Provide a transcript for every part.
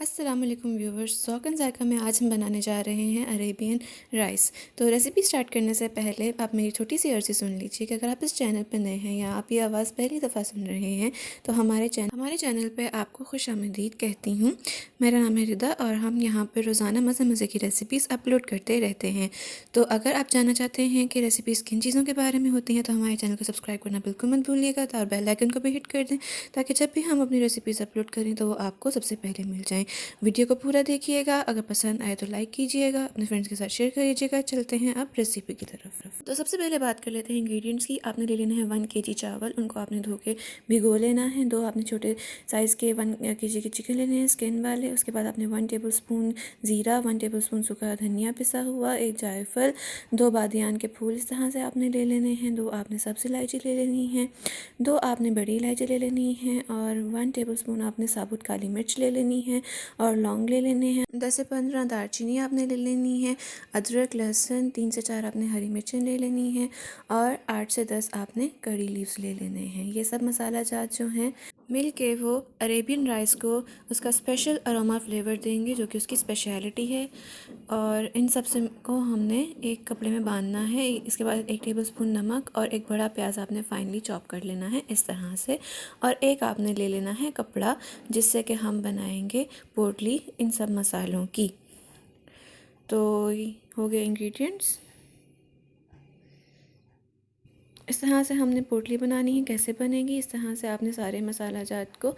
अस्सलाम वालेकुम व्यूवर्स, ज़ौक़ ज़ायक़ा में आज हम बनाने जा रहे हैं अरेबियन राइस। तो रेसिपी स्टार्ट करने से पहले आप मेरी छोटी सी अर्ज़ी सुन लीजिए कि अगर आप इस चैनल पर नए हैं या आप ये आवाज़ पहली दफ़ा सुन रहे हैं तो हमारे चैनल पे आपको खुशामदीद कहती हूँ। मेरा नाम है रिदा और हम यहाँ पर रोज़ाना मज़े मज़े की रेसिपीज़ अपलोड करते रहते हैं। तो अगर आप जानना चाहते हैं कि रेसिपीज़ किन चीज़ों के बारे में होती हैं तो हमारे चैनल को सब्सक्राइब करना बिल्कुल मत भूलिएगा और बेल आइकन को भी हिट कर दें ताकि जब भी हम अपनी रेसिपीज़ अपलोड करें तो वो आपको सबसे पहले मिल जाएँ। वीडियो को पूरा देखिएगा, अगर पसंद आए तो लाइक कीजिएगा, अपने फ्रेंड्स के साथ शेयर करिएगा। चलते हैं अब रेसिपी की तरफ। तो सबसे पहले बात कर लेते हैं इंग्रेडिएंट्स की। आपने ले लेना है 1 केजी चावल, उनको आपने धो के भिगो लेना है। 2 आपने छोटे साइज़ के 1 केजी के चिकन लेने हैं स्किन वाले। उसके बाद आपने 1 टेबल स्पून ज़ीरा, 1 टेबल स्पून सूखा धनिया पिसा हुआ, 1 जायफल, 2 बादियान के फूल इस तरह से आपने ले लेने हैं। 2 आपने सब्ज़ इलायची ले लेनी है, 2 आपने बड़ी इलायची ले लेनी है और 1 टेबल स्पून आपने साबुत काली मिर्च ले लेनी है और लौंग ले लेने हैं। 10 से 15 दालचीनी आपने ले लेनी है। अदरक, लहसुन 3 से 4 आपने हरी मिर्चें ले लेनी है और 8 से 10 आपने कड़ी लीव्स ले लेने हैं। ये सब मसाला जात जो हैं मिल के वो अरेबियन राइस को उसका स्पेशल अरोमा फ्लेवर देंगे जो कि उसकी स्पेशलिटी है। और इन सब से को हमने एक कपड़े में बांधना है। इसके बाद 1 टेबल स्पून नमक और एक बड़ा प्याज आपने फाइनली चॉप कर लेना है इस तरह से। और एक आपने ले लेना है कपड़ा जिससे कि हम बनाएंगे पोटली इन सब मसालों की। तो ये हो गए इंग्रेडिएंट्स। इस तरह से हमने पोटली बनानी है। कैसे बनेगी? इस तरह से आपने सारे मसाला जात को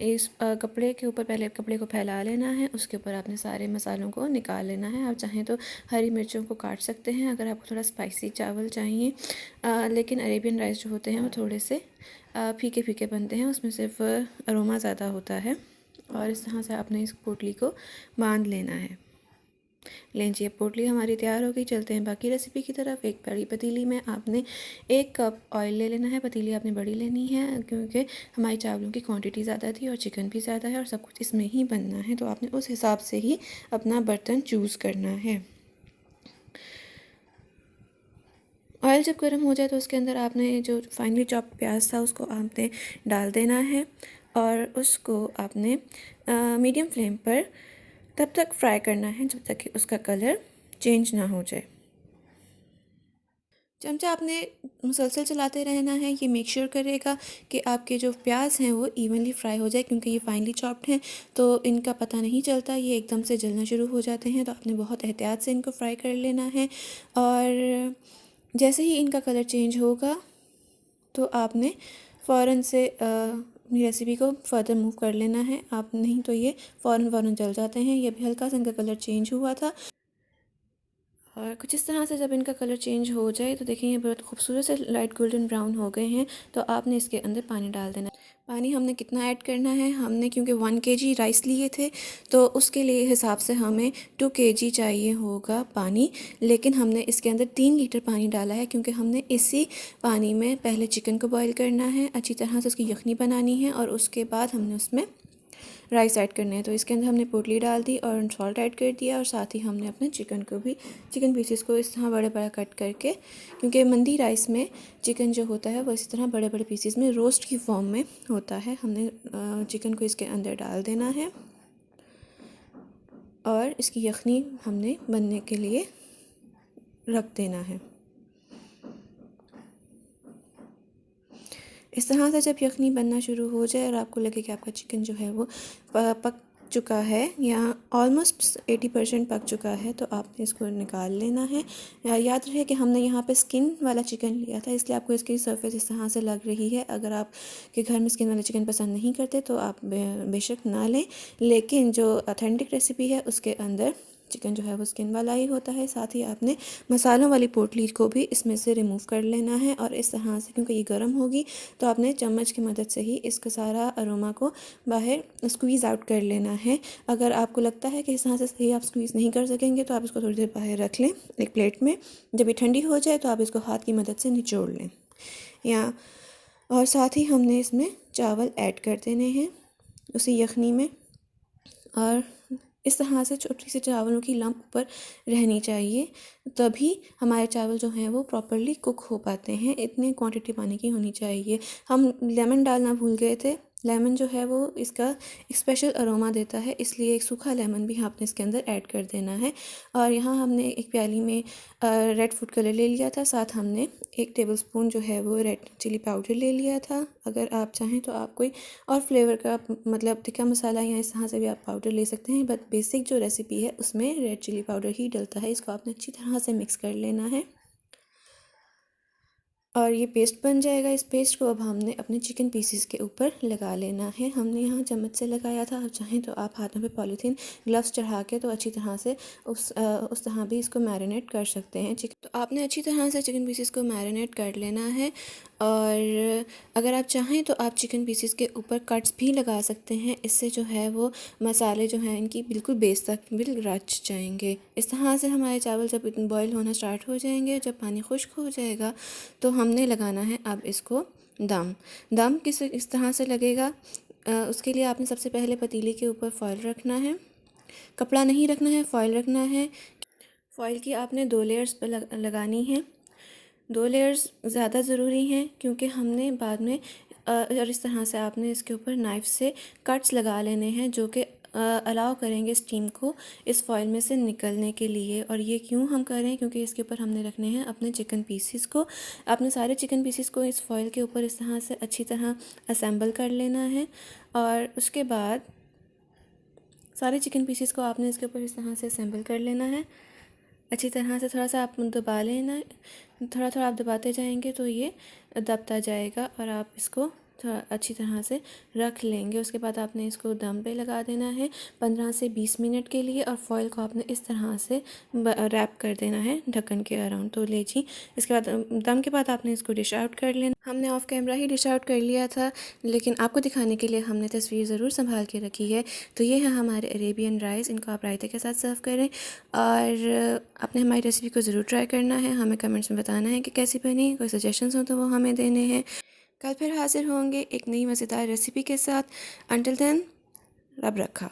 इस कपड़े के ऊपर, पहले कपड़े को फैला लेना है, उसके ऊपर आपने सारे मसालों को निकाल लेना है। आप चाहें तो हरी मिर्चों को काट सकते हैं अगर आपको थोड़ा स्पाइसी चावल चाहिए। लेकिन अरेबियन राइस जो होते हैं वो थोड़े से फीके फीके बनते हैं, उसमें सिर्फ अरोमा ज़्यादा होता है। और इस तरह से आपने इस पोटली को बांध लेना है। लीजिए, पोटली हमारी तैयार हो गई। चलते हैं बाकी रेसिपी की तरफ। एक बड़ी पतीली में आपने 1 कप ऑयल ले लेना है। पतीली आपने बड़ी लेनी है क्योंकि हमारी चावलों की क्वांटिटी ज़्यादा थी और चिकन भी ज़्यादा है और सब कुछ इसमें ही बनना है, तो आपने उस हिसाब से ही अपना बर्तन चूज़ करना है। ऑयल जब गर्म हो जाए तो उसके अंदर आपने जो फाइनली चॉप प्याज था उसको आपने डाल देना है और उसको आपने मीडियम फ्लेम पर तब तक फ्राई करना है जब तक कि उसका कलर चेंज ना हो जाए। चमचा आपने मुसलसल चलाते रहना है। ये मेक श्योर करेगा कि आपके जो प्याज हैं वो इवनली फ्राई हो जाए, क्योंकि ये फाइनली चॉप्ड हैं तो इनका पता नहीं चलता, ये एकदम से जलना शुरू हो जाते हैं। तो आपने बहुत एहतियात से इनको फ्राई कर लेना है और जैसे ही इनका कलर चेंज होगा तो आपने फ़ौरन से अपनी रेसिपी को फर्दर मूव कर लेना है। आप नहीं तो ये फ़ौरन जल जाते हैं। ये भी हल्का सा इनका कलर चेंज हुआ था और कुछ इस तरह से जब इनका कलर चेंज हो जाए तो देखिए ये बहुत खूबसूरत से लाइट गोल्डन ब्राउन हो गए हैं। तो आपने इसके अंदर पानी डाल देना है। पानी हमने कितना ऐड करना है? हमने क्योंकि 1 केजी राइस लिए थे तो उसके लिए हिसाब से हमें 2 केजी चाहिए होगा पानी, लेकिन हमने इसके अंदर 3 लीटर पानी डाला है क्योंकि हमने इसी पानी में पहले चिकन को बॉईल करना है, अच्छी तरह से उसकी यखनी बनानी है और उसके बाद हमने उसमें राइस ऐड करने हैं। तो इसके अंदर हमने पोटली डाल दी और सॉल्ट ऐड कर दिया और साथ ही हमने अपने चिकन पीसेस को इस तरह बड़े बड़े कट करके, क्योंकि मंदी राइस में चिकन जो होता है वो इसी तरह बड़े बड़े पीसेस में रोस्ट की फॉर्म में होता है। हमने चिकन को इसके अंदर डाल देना है और इसकी यखनी हमने बनने के लिए रख देना है। इस तरह से जब यखनी बनना शुरू हो जाए और आपको लगे कि आपका चिकन जो है वो पक चुका है या ऑलमोस्ट 80% पक चुका है तो आपने इसको निकाल लेना है। याद रहे कि हमने यहाँ पे स्किन वाला चिकन लिया था, इसलिए आपको इसकी सरफेस इस तरह से लग रही है। अगर आप के घर में स्किन वाला चिकन पसंद नहीं करते तो आप बेशक ना लें, लेकिन जो ऑथेंटिक रेसिपी है उसके अंदर चिकन जो है वो स्किन वाला ही होता है। साथ ही आपने मसालों वाली पोटली को भी इसमें से रिमूव कर लेना है और इस तरह से, क्योंकि ये गर्म होगी तो आपने चम्मच की मदद से ही इसका सारा अरोमा को बाहर स्क्वीज़ आउट कर लेना है। अगर आपको लगता है कि इस तरह से सही आप स्क्वीज़ नहीं कर सकेंगे तो आप इसको थोड़ी देर बाहर रख लें एक प्लेट में। जब ये ठंडी हो जाए तो आप इसको हाथ की मदद से निचोड़ लें या और साथ ही हमने इसमें चावल ऐड कर देने हैं उसी यखनी में और इस तरह से छोटी सी चावलों की लंप ऊपर रहनी चाहिए, तभी हमारे चावल जो हैं वो प्रॉपर्ली कुक हो पाते हैं। इतनी क्वांटिटी पानी की होनी चाहिए। हम लेमन डालना भूल गए थे लेमन जो है वो इसका एक स्पेशल अरोमा देता है, इसलिए एक सूखा लेमन भी आपने इसके अंदर ऐड कर देना है। और यहाँ हमने एक प्याली में रेड फूड कलर ले लिया था, साथ हमने 1 टेबलस्पून जो है वो रेड चिली पाउडर ले लिया था। अगर आप चाहें तो आप कोई और फ्लेवर का मतलब तिक्का मसाला या इस तरह से भी आप पाउडर ले सकते हैं, बट बेसिक जो रेसिपी है उसमें रेड चिली पाउडर ही डलता है। इसको आपने अच्छी तरह से मिक्स कर लेना है और ये पेस्ट बन जाएगा। इस पेस्ट को अब हमने अपने चिकन पीसीस के ऊपर लगा लेना है। हमने यहाँ चम्मच से लगाया था, आप चाहें तो आप हाथों पे पॉलीथीन ग्लव्स चढ़ा के तो अच्छी तरह से उस तरह भी इसको मैरिनेट कर सकते हैं। चिकन तो आपने अच्छी तरह से चिकन पीसीस को मैरिनेट कर लेना है। और अगर आप चाहें तो आप चिकन पीसीस के ऊपर कट्स भी लगा सकते हैं, इससे जो है वो मसाले जो हैं इनकी बिल्कुल बेस तक बिल्कुल रच जाएंगे। इस तरह से हमारे चावल जब बॉईल होना स्टार्ट हो जाएंगे, जब पानी खुश्क हो जाएगा, तो हमने लगाना है अब इसको दम। दम किस इस तरह से लगेगा, उसके लिए आपने सबसे पहले पतीले के ऊपर फॉयल रखना है। कपड़ा नहीं रखना है, फॉयल रखना है। फॉयल की आपने 2 लेयर्स पर लगानी है। 2 लेयर्स ज़्यादा ज़रूरी हैं क्योंकि हमने बाद में और इस तरह से आपने इसके ऊपर नाइफ़ से कट्स लगा लेने हैं जो कि अलाउ करेंगे स्टीम को इस फॉयल में से निकलने के लिए। और ये क्यों हम कर रहे हैं, क्योंकि इसके ऊपर हमने रखने हैं अपने चिकन पीसीस को। आपने सारे चिकन पीसीस को इस फॉयल के ऊपर इस तरह से अच्छी तरह असेंबल कर लेना है। और उसके बाद सारे चिकन पीसीस को आपने इसके ऊपर इस तरह से असेंबल कर लेना है। अच्छी तरह से थोड़ा सा आप दबा लेना, थोड़ा थोड़ा आप दबाते जाएंगे तो ये दबता जाएगा और आप इसको थोड़ा अच्छी तरह से रख लेंगे। उसके बाद आपने इसको दम पे लगा देना है 15 से 20 मिनट के लिए, और फॉयल को आपने इस तरह से रैप कर देना है ढक्कन के अराउंड। तो लीजिए, इसके बाद दम के बाद आपने इसको डिश आउट कर लेना। हमने of camera he dish out कर लिया था, लेकिन आपको दिखाने के लिए हमने तस्वीर ज़रूर संभाल के रखी है। तो ये है हमारे अरेबियन राइस, इनको आप रायते के साथ सर्व करें। और आपने हमारी रेसिपी को ज़रूर ट्राई करना है, हमें कमेंट्स में बताना है कि कैसी बनी। कोई सजेशंस हो तो वो हमें देने हैं। कल फिर हाजिर होंगे एक नई मज़ेदार रेसिपी के साथ। अंटिल देन, रब रखा।